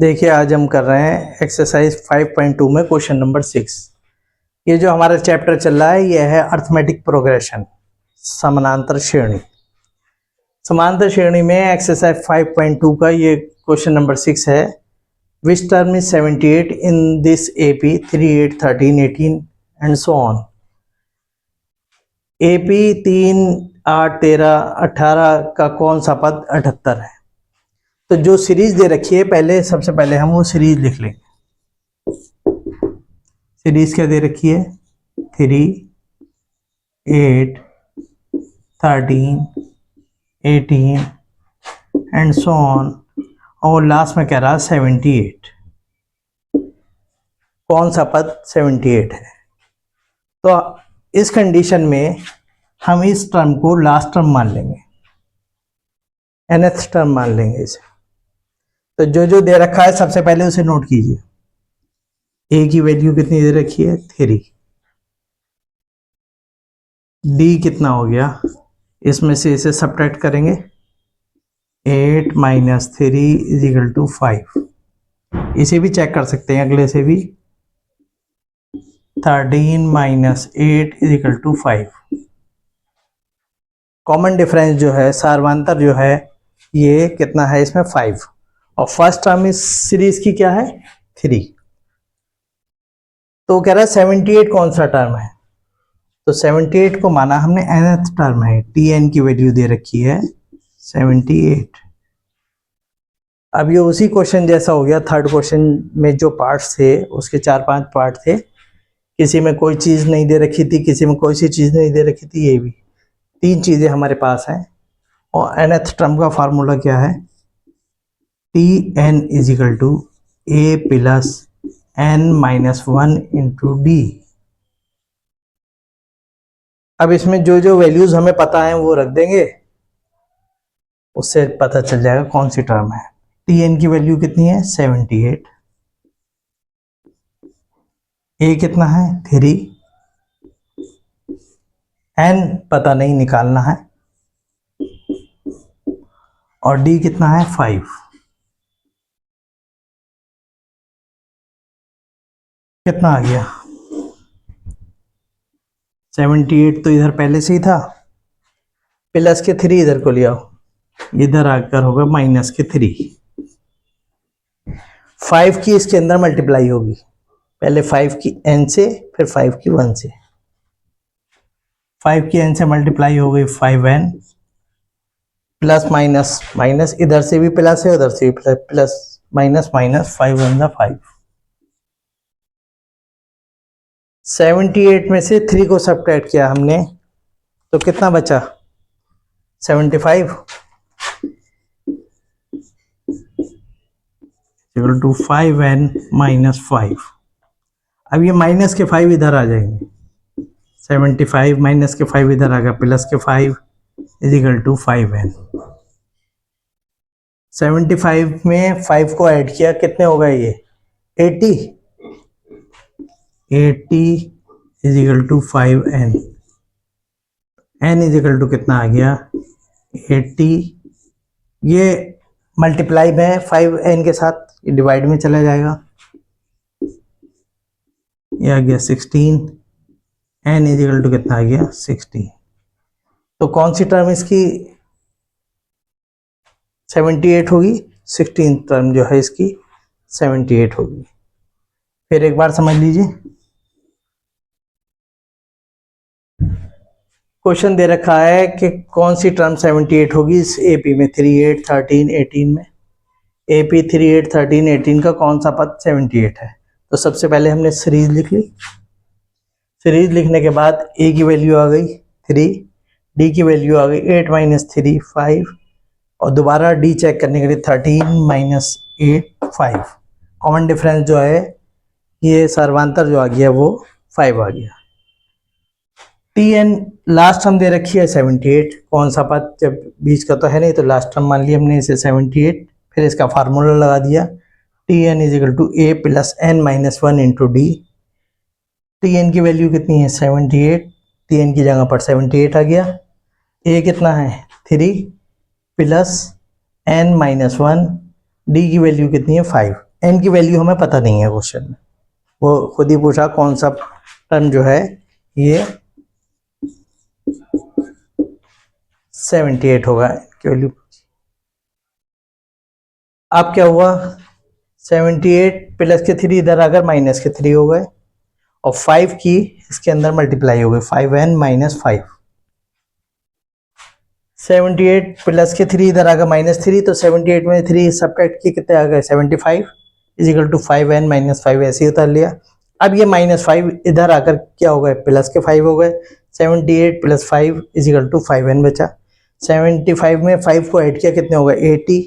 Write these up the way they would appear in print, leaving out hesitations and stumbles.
देखिए आज हम कर रहे हैं एक्सरसाइज 5.2 में क्वेश्चन नंबर 6। ये जो हमारा चैप्टर चल रहा है ये है अर्थमेटिक प्रोग्रेशन, समानांतर श्रेणी। समांतर श्रेणी में एक्सरसाइज 5.2 का ये क्वेश्चन नंबर 6 है। Which term is 78 in this AP 3, 8, 13, 18 and so on. AP 3, 8, 13, 18 का कौन सा पद 78 है। तो जो सीरीज दे रखी है सबसे पहले हम वो सीरीज लिख लेंगे। सीरीज क्या दे रखी है? 3, 8, 13, 18 एंड सो ऑन, और लास्ट में कह रहा 78। कौन सा पद 78 है? तो इस कंडीशन में हम इस टर्म को लास्ट टर्म मान लेंगे, nth टर्म मान लेंगे इसे। तो जो दे रखा है सबसे पहले उसे नोट कीजिए। ए की वैल्यू कितनी दे रखी है? 3। डी कितना हो गया? इसमें से इसे सब्ट्रैक्ट करेंगे। 8 - 3 = 5। इसे भी चेक कर सकते हैं अगले से भी। 13 - 8 = 5। कॉमन डिफरेंस जो है, सार्वंतर जो है, ये कितना है इसमें? 5। और फर्स्ट टर्म इस सीरीज की क्या है? 3। तो कह रहा है 78 कौन सा टर्म है। तो 78 को माना हमने nth टर्म है। tn की वैल्यू दे रखी है 78। अब ये उसी क्वेश्चन जैसा हो गया। थर्ड क्वेश्चन में जो पार्ट्स थे उसके 4-5 पार्ट थे। किसी में कोई चीज़ नहीं दे रखी थी, किसी में कोई सी चीज़ नहीं दे रखी थी। ये भी 3 चीज़ें हमारे पास हैं। और nth टर्म का फार्मूला क्या है? tn = a + n-1 × d। अब इसमें जो वैल्यूज हमें पता है वो रख देंगे, उससे पता चल जाएगा कौन सी टर्म है। tn की वैल्यू कितनी है? 78। a कितना है? 3। n पता नहीं, निकालना है। और d कितना है? 5। कितना आ गया? 78 तो इधर पहले से ही था, प्लस के 3 इधर को ले आओ, इधर आकर होगा -3। 5 की इसके अंदर मल्टीप्लाई होगी, पहले 5 की n से, फिर 5 की 1 से। 5 की n से मल्टीप्लाई हो गई 5n, प्लस माइनस माइनस, इधर से भी प्लस है उधर से भी प्लस, प्लस माइनस माइनस, 5 × 5। 78 में से 3 को सब्ट्रैक्ट किया हमने तो कितना बचा? 75 = 5n - 5। अब ये माइनस के 5 इधर आ जाएंगे। 75 माइनस के 5 इधर आ गया, प्लस के 5 = 5n। 75 में 5 को ऐड किया, कितने हो गए ये? 80। 80 = 5n। n = कितना आ गया? 80। ये मल्टीप्लाई में 5n के साथ डिवाइड में चला जाएगा, ये आ गया 16। n = कितना आ गया? 16। तो कौन सी टर्म इसकी 78 होगी? 16 टर्म जो है इसकी 78 होगी। फिर एक बार समझ लीजिए, क्वेश्चन दे रखा है कि कौन सी टर्म 78 होगी इस एपी में 3, 8, 13, 18 में। एपी 3, 8, 13, 18 का कौन सा पद 78 है? तो सबसे पहले हमने सीरीज लिख ली। सीरीज लिखने के बाद ए की वैल्यू आ गई 3, डी की वैल्यू आ गई 8 - 3 5, और दोबारा डी चेक करने के लिए 13 - 8 5। कॉमन डिफरेंस जो है, ये सर्वांतर जो आ गया वो 5 आ गया। tn लास्ट टर्म दे रखी है 78। कौन सा पद? जब बीच का तो है नहीं तो लास्ट टर्म मान लिया हमने इसे 78। फिर इसका फार्मूला लगा दिया, tn = a + n-1 × d। tn की वैल्यू कितनी है? 78। tn की जगह पर 78 आ गया। a कितना है? 3 + n - 1, d की वैल्यू कितनी है? 5। एन की वैल्यू हमें पता नहीं है क्वेश्चन में, वो खुद ही पूछा कौन सा टर्म जो है ये 78 होगा, एन की वैल्यू। अब क्या हुआ, 78 प्लस के 3 इधर आकर माइनस के 3 हो गए और 5 की इसके अंदर मल्टीप्लाई हो गई, 5n माइनस 5। 78 प्लस के 3 इधर आ गया -3, तो 78 में 3 सब्ट्रैक्ट किए कितने आ गए 75 इजिकल टू 5n माइनस 5, ऐसे ही उतार लिया। अब ये -5 इधर आकर क्या हो गए, प्लस के 5 हो गए, 78 प्लस 5 इजिकल टू 5n बचा। 75 में 5 को ऐड किया कितने हो गए 80,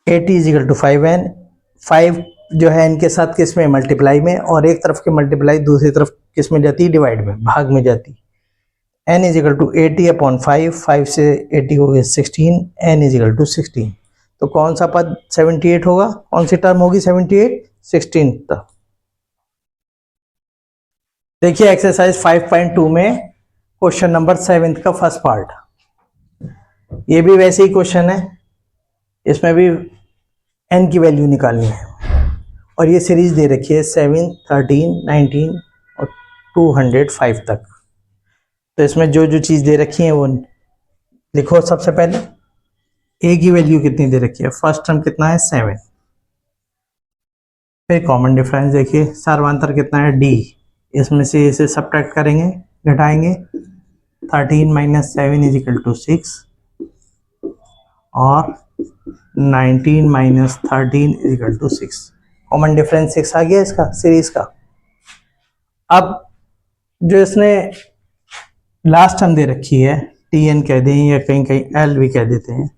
80 इजिकल टू 5n। 5 जो है n के साथ किस में, मल्टीप्लाई में, और एक तरफ की मल्टीप्लाई दूसरी तरफ किस में जाती है, डिवाइड में, भाग में जाती। n इजिकल टू 80 अपॉन 5, 5 से 80 हो गया 16, n इजिकल टू 16। तो कौन सा पद 78 होगा, कौन सी टर्म होगी 78, 16 तक। देखिए एक्सरसाइज 5.2 में क्वेश्चन नंबर 7 का फर्स्ट पार्ट, ये भी वैसे ही क्वेश्चन है, इसमें भी n की वैल्यू निकालनी है और ये सीरीज दे रखी है 7, 13, 19 और 205 तक। तो इसमें जो जो चीज़ दे रखी है वो लिखो। सबसे पहले a की वैल्यू कितनी दे रखी है, फर्स्ट टर्म कितना है 7, फिर कॉमन डिफरेंस देखिए, सर्वांतर कितना है d, इसमें से इसे सब्ट्रैक्ट करेंगे, घटाएंगे, 13 माइनस 7 इज इक्वल टू 6 और 19 minus 13 is equal to 6। Common difference 6 आ गया इसका, सीरीज का। अब जो इसने लास्ट टर्म दे रखी है tn कह दें या कहीं कहीं l भी कह देते हैं,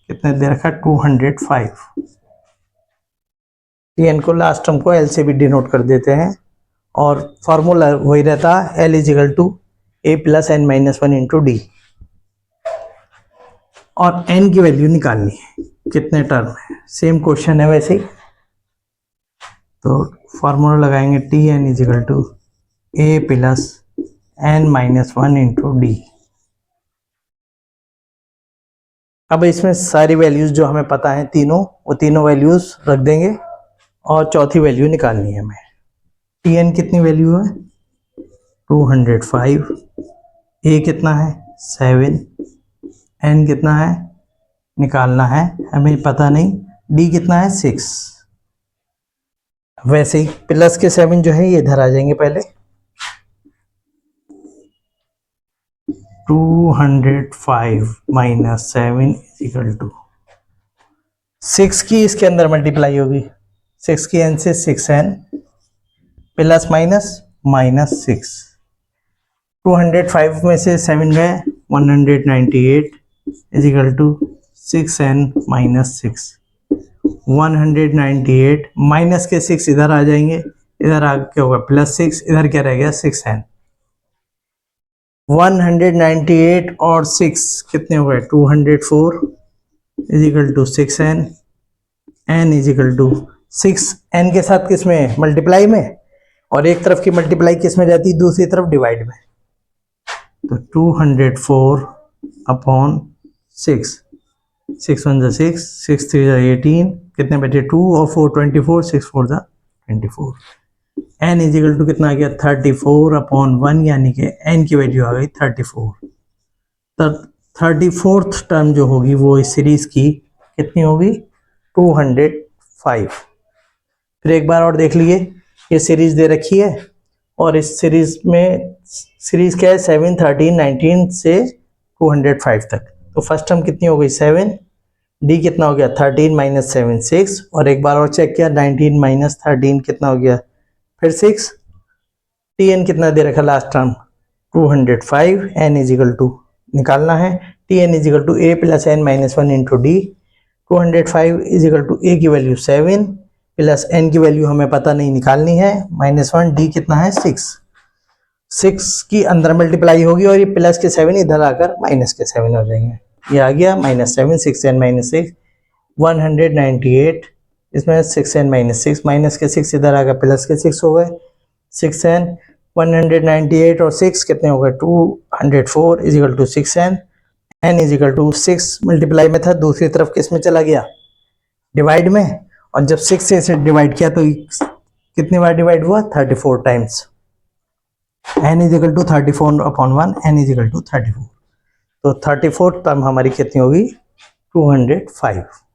कितने दे रखा है 205। tn को लास्ट टर्म को l से भी डिनोट कर देते हैं और फॉर्मूला वही रहता है l is equal to a plus n minus 1 into D. और n की वैल्यू निकालनी है, कितने टर्म है, सेम क्वेश्चन है वैसे ही। तो फॉर्मूला लगाएंगे tn is equal to a plus n minus 1 into D. अब इसमें सारी वैल्यूज जो हमें पता है तीनों, वो तीनों वैल्यूज रख देंगे और चौथी वैल्यू निकालनी है हमें। tn कितनी वैल्यू है 205, a कितना है 7, n कितना है निकालना है, हमें पता नहीं, d कितना है 6। वैसे ही प्लस के 7 जो है ये इधर आ जाएंगे पहले, 205 माइनस 7 इक्वल टू 6 की इसके अंदर मल्टीप्लाई होगी, 6 की n से 6n प्लस माइनस माइनस 6। 205 में से 7 गए 198 is equal to 6n minus 6। 198 minus के 6 इधर आ जाएंगे, इधर आ क्या होगा प्लस 6, इधर क्या रह गया 6n। 198 और 6 कितने हो गए 204 is equal to 6n, n is equal to 6n के साथ किस में मल्टीप्लाई में, और एक तरफ की मल्टीप्लाई किस में जाती है दूसरी तरफ डिवाइड में। तो 204 अपॉन 6, 6 1 जा 6, 6 3 जा 18, कितने बचे 2 और 4 24, 6 4 जा 24। n इज इक्वल टू कितना आ गया 34 अपॉन 1, यानी कि n की वैल्यू आ गई 34। तब 34th टर्म जो होगी वो इस सीरीज की कितनी होगी 205। फिर एक बार और देख लीजिए, ये सीरीज दे रखी है और इस सीरीज में सीरीज क्या है 7, 13, 19 से 205 तक। तो फर्स्ट टर्म कितनी हो गई 7, डी कितना हो गया 13 माइनस 7 6, और एक बार और चेक किया 19 माइनस 13 कितना हो गया फिर 6। tn कितना दे रखा last term 205, n is equal to निकालना है, tn is equal to a plus n minus 1 into D. 205 is equal to a की वैल्यू 7 प्लस n की वैल्यू हमें पता नहीं निकालनी है -1, d कितना है 6। 6 की अंदर मल्टीप्लाई होगी और ये प्लस के 7 इधर आकर माइनस के 7 हो जाएंगे, ये आ गया -7, 6n माइनस 6, 198, इसमें 6n माइनस 6, माइनस के 6 इधर आ गया प्लस के 6 हो गए, 6n 198 और 6 कितने हो गए 204 is equal to 6n, n is equal to 6 multiply में था दूसरी तरफ किस में चला गया डिवाइड में, और जब 6 से डिवाइड किया तो कितनी बार डिवाइड हुआ, 34 times. n is equal to 34/1, n is equal to 34। तो 34 टर्म हमारी कितनी होगी, 205।